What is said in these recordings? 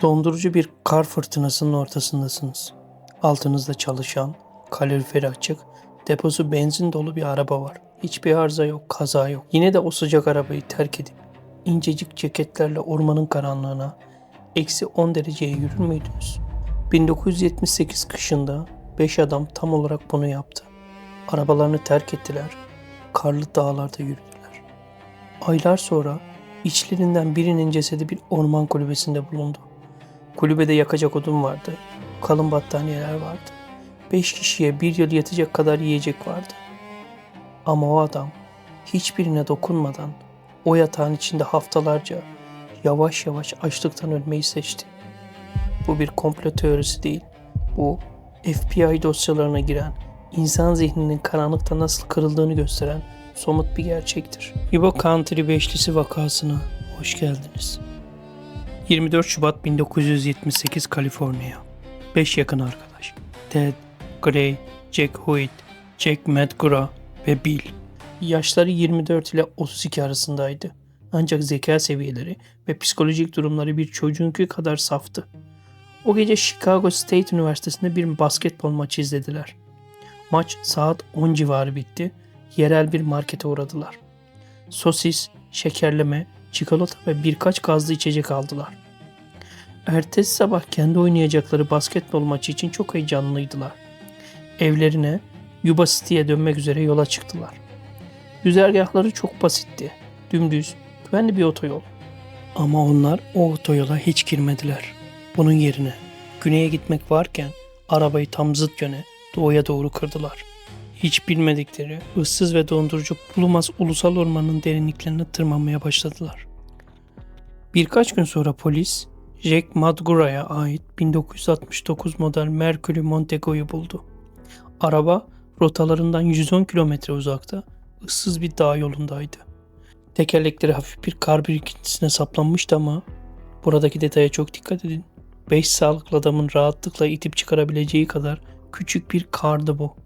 Dondurucu bir kar fırtınasının ortasındasınız. Altınızda çalışan, kaloriferi açık, deposu benzin dolu bir araba var. Hiçbir arıza yok, kaza yok. Yine de o sıcak arabayı terk edip incecik ceketlerle ormanın karanlığına -10 dereceye yürür müydünüz? 1978 kışında 5 adam tam olarak bunu yaptı. Arabalarını terk ettiler, karlı dağlarda yürüdüler. Aylar sonra içlerinden birinin cesedi bir orman kulübesinde bulundu. Kulübede yakacak odun vardı. Kalın battaniyeler vardı. 5 kişiye bir yıl yetecek kadar yiyecek vardı. Ama o adam hiçbirine dokunmadan o yatağın içinde haftalarca yavaş yavaş açlıktan ölmeyi seçti. Bu bir komplo teorisi değil. Bu FBI dosyalarına giren, insan zihninin karanlıkta nasıl kırıldığını gösteren somut bir gerçektir. Yuba Country Beşlisi vakasına hoş geldiniz. 24 Şubat 1978 Kaliforniya. 5 yakın arkadaş. Ted, Gray, Jack Hoyt, Jack McGraw ve Bill. Yaşları 24 ile 32 arasındaydı. Ancak zeka seviyeleri ve psikolojik durumları bir çocuğunki kadar saftı. O gece Chicago State Üniversitesi'nde bir basketbol maçı izlediler. Maç saat 10 civarı bitti. Yerel bir markete uğradılar. Sosis, şekerleme, çikolata ve birkaç gazlı içecek aldılar. Ertesi sabah kendi oynayacakları basketbol maçı için çok heyecanlıydılar. Evlerine, Yuba City'ye dönmek üzere yola çıktılar. Güzergahları çok basitti. Dümdüz, güvenli bir otoyol. Ama onlar o otoyola hiç girmediler. Bunun yerine güneye gitmek varken arabayı tam zıt yöne, doğuya doğru kırdılar. Hiç bilmedikleri ıssız ve dondurucu bulunmaz ulusal ormanın derinliklerine tırmanmaya başladılar. Birkaç gün sonra polis, Jack McGraw'ya ait 1969 model Mercury Montego'yu buldu. Araba rotalarından 110 kilometre uzakta ıssız bir dağ yolundaydı. Tekerlekleri hafif bir kar birikintisine saplanmıştı ama buradaki detaya çok dikkat edin. 5 sağlıklı adamın rahatlıkla itip çıkarabileceği kadar küçük bir kardı bu.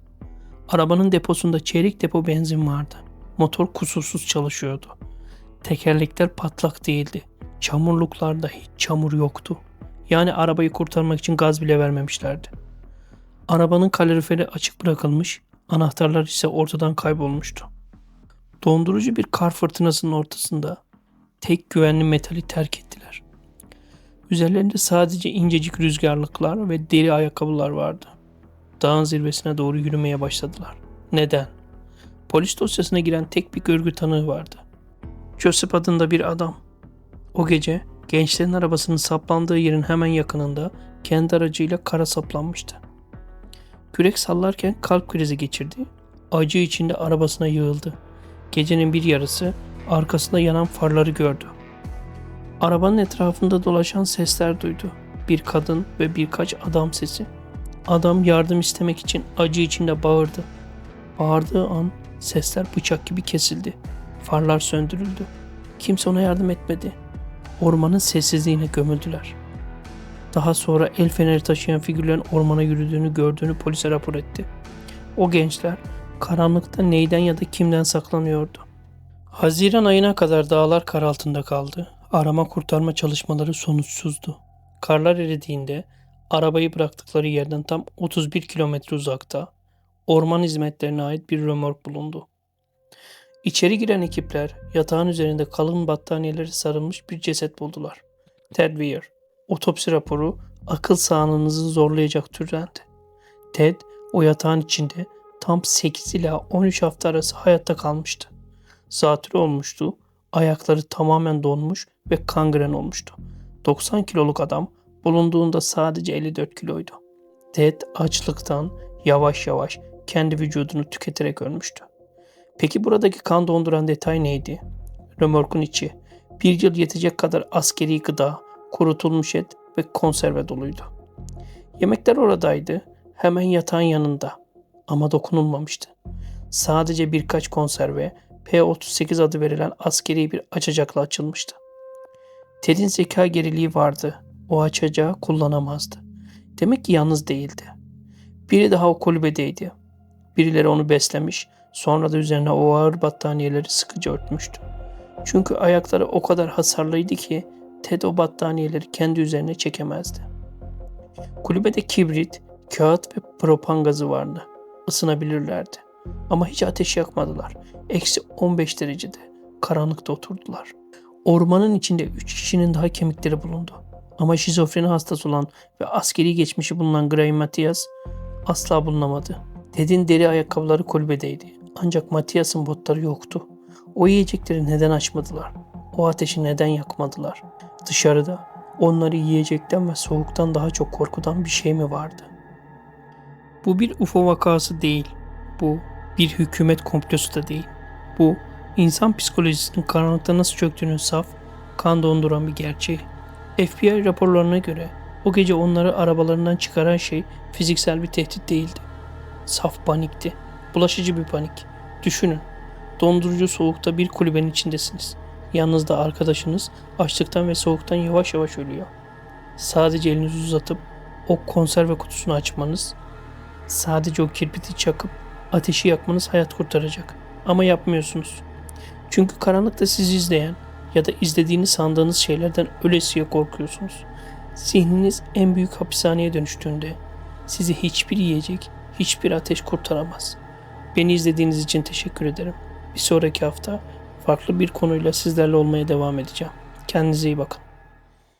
Arabanın deposunda çeyrek depo benzin vardı. Motor kusursuz çalışıyordu. Tekerlekler patlak değildi. Çamurluklarda hiç çamur yoktu. Yani arabayı kurtarmak için gaz bile vermemişlerdi. Arabanın kaloriferi açık bırakılmış, anahtarlar ise ortadan kaybolmuştu. Dondurucu bir kar fırtınasının ortasında tek güvenli metali terk ettiler. Üzerlerinde sadece incecik rüzgarlıklar ve deri ayakkabılar vardı. Dağın zirvesine doğru yürümeye başladılar. Neden? Polis dosyasına giren tek bir görgü tanığı vardı. Joseph adında bir adam. O gece gençlerin arabasının saplandığı yerin hemen yakınında kendi aracıyla kara saplanmıştı. Kürek sallarken kalp krizi geçirdi. Acı içinde arabasına yığıldı. Gecenin bir yarısı arkasında yanan farları gördü. Arabanın etrafında dolaşan sesler duydu. Bir kadın ve birkaç adam sesi. Adam yardım istemek için acı içinde bağırdı. Bağırdığı an sesler bıçak gibi kesildi. Farlar söndürüldü. Kimse ona yardım etmedi. Ormanın sessizliğine gömüldüler. Daha sonra el feneri taşıyan figürlerin ormana yürüdüğünü gördüğünü polise rapor etti. O gençler karanlıkta neyden ya da kimden saklanıyordu. Haziran ayına kadar dağlar kar altında kaldı. Arama kurtarma çalışmaları sonuçsuzdu. Karlar eridiğinde arabayı bıraktıkları yerden tam 31 kilometre uzakta orman hizmetlerine ait bir römork bulundu. İçeri giren ekipler yatağın üzerinde kalın battaniyeleri sarılmış bir ceset buldular. Ted Weir. Otopsi raporu akıl sağlığınızı zorlayacak türdendi. Ted o yatağın içinde tam 8 ila 13 hafta arası hayatta kalmıştı. Zatürre olmuştu, ayakları tamamen donmuş ve kangren olmuştu. 90 kiloluk adam bulunduğunda sadece 54 kiloydu. Ted açlıktan yavaş yavaş kendi vücudunu tüketerek ölmüştü. Peki buradaki kan donduran detay neydi? Römorkun içi bir yıl yetecek kadar askeri gıda, kurutulmuş et ve konserve doluydu. Yemekler oradaydı, hemen yatağın yanında ama dokunulmamıştı. Sadece birkaç konserve P-38 adı verilen askeri bir açacakla açılmıştı. Ted'in zeka geriliği vardı. O açacağı kullanamazdı. Demek ki yalnız değildi. Biri daha o kulübedeydi. Birileri onu beslemiş, sonra da üzerine o ağır battaniyeleri sıkıca örtmüştü. Çünkü ayakları o kadar hasarlıydı ki Ted o battaniyeleri kendi üzerine çekemezdi. Kulübede kibrit, kağıt ve propan gazı vardı. Isınabilirlerdi. Ama hiç ateş yakmadılar. Eksi 15 derecede karanlıkta oturdular. Ormanın içinde 3 kişinin daha kemikleri bulundu. Ama şizofreni hastası olan ve askeri geçmişi bulunan Gray Matthias asla bulunamadı. Ted'in deri ayakkabıları kulübedeydi. Ancak Matthias'ın botları yoktu. O yiyecekleri neden açmadılar? O ateşi neden yakmadılar? Dışarıda onları yiyecekten ve soğuktan daha çok korkutan bir şey mi vardı? Bu bir UFO vakası değil. Bu bir hükümet komplosu da değil. Bu insan psikolojisinin karanlıkta nasıl çöktüğünün saf, kan donduran bir gerçeği. FBI raporlarına göre o gece onları arabalarından çıkaran şey fiziksel bir tehdit değildi. Saf panikti. Bulaşıcı bir panik. Düşünün. Dondurucu soğukta bir kulübenin içindesiniz. Yanınızda arkadaşınız açlıktan ve soğuktan yavaş yavaş ölüyor. Sadece elinizi uzatıp o konserve kutusunu açmanız, sadece o kirpiti çakıp ateşi yakmanız hayat kurtaracak. Ama yapmıyorsunuz. Çünkü karanlıkta sizi izleyen ya da izlediğini sandığınız şeylerden ölesiye korkuyorsunuz. Zihniniz en büyük hapishaneye dönüştüğünde sizi hiçbir yiyecek, hiçbir ateş kurtaramaz. Beni izlediğiniz için teşekkür ederim. Bir sonraki hafta farklı bir konuyla sizlerle olmaya devam edeceğim. Kendinize iyi bakın.